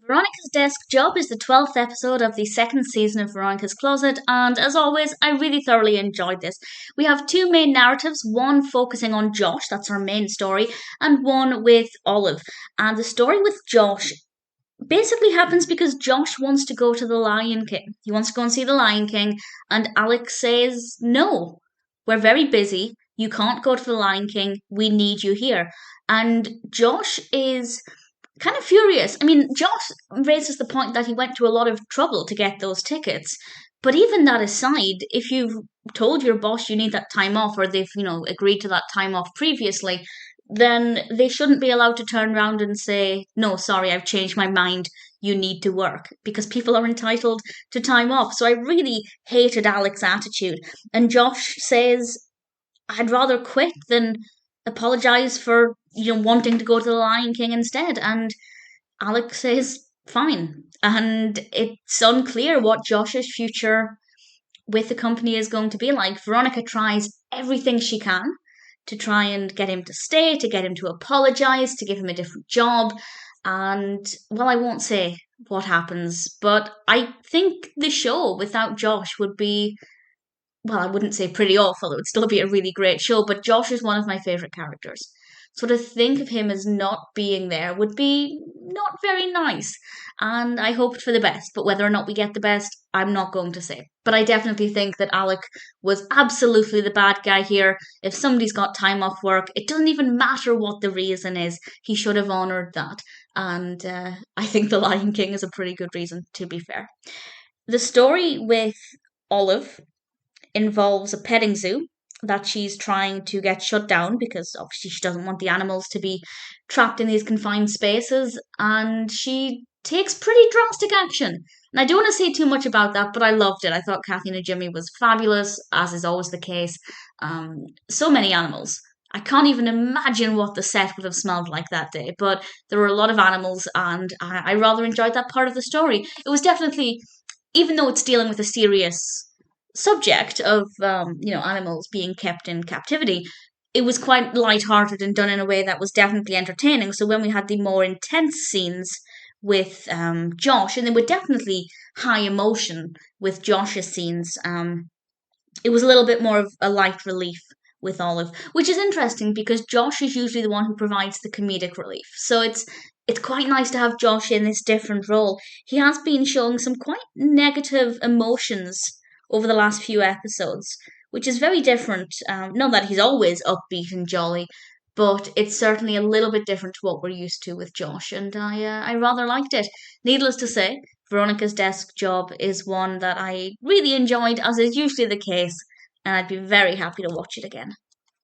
Veronica's Desk Job is the 12th episode of the second season of Veronica's Closet, and as always, I really thoroughly enjoyed this. We have two main narratives, one focusing on Josh, that's our main story, and one with Olive. And the story with Josh basically happens because Josh wants to go to the Lion King. He wants to go and see the Lion King, and Alec says, "No, we're very busy. You can't go to the Lion King. We need you here." And Josh is kind of furious. I mean, Josh raises the point that he went to a lot of trouble to get those tickets. But even that aside, if you've told your boss you need that time off, or they've, agreed to that time off previously, then they shouldn't be allowed to turn around and say, "No, sorry, I've changed my mind. You need to work," because people are entitled to time off. So I really hated Alec's attitude. And Josh says, "I'd rather quit than apologize for wanting to go to the Lion King instead." And Alec says fine. And it's unclear what Josh's future with the company is going to be like. Veronica tries everything she can to try and get him to stay, to get him to apologize, to give him a different job. And well, I won't say what happens, but I think the show without Josh would be, well, I wouldn't say pretty awful. It would still be a really great show, but Josh is one of my favourite characters. So to think of him as not being there would be not very nice. And I hoped for the best, but whether or not we get the best, I'm not going to say. But I definitely think that Alec was absolutely the bad guy here. If somebody's got time off work, it doesn't even matter what the reason is. He should have honoured that. And I think The Lion King is a pretty good reason, to be fair. The story with Olive involves a petting zoo that she's trying to get shut down because obviously she doesn't want the animals to be trapped in these confined spaces, and she takes pretty drastic action. And I don't want to say too much about that, but I loved it. I thought Kathy Najimy was fabulous, as is always the case. So many animals. I can't even imagine what the set would have smelled like that day, but there were a lot of animals, and I rather enjoyed that part of the story. It was definitely, even though it's dealing with a serious subject of animals being kept in captivity, it was quite light-hearted and done in a way that was definitely entertaining. So when we had the more intense scenes with Josh, and they were definitely high emotion with Josh's scenes, it was a little bit more of a light relief with Olive, which is interesting because Josh is usually the one who provides the comedic relief. So it's quite nice to have Josh in this different role. He has been showing some quite negative emotions over the last few episodes, which is very different. Not that he's always upbeat and jolly, but it's certainly a little bit different to what we're used to with Josh, and I rather liked it. Needless to say, Veronica's Desk Job is one that I really enjoyed, as is usually the case, and I'd be very happy to watch it again.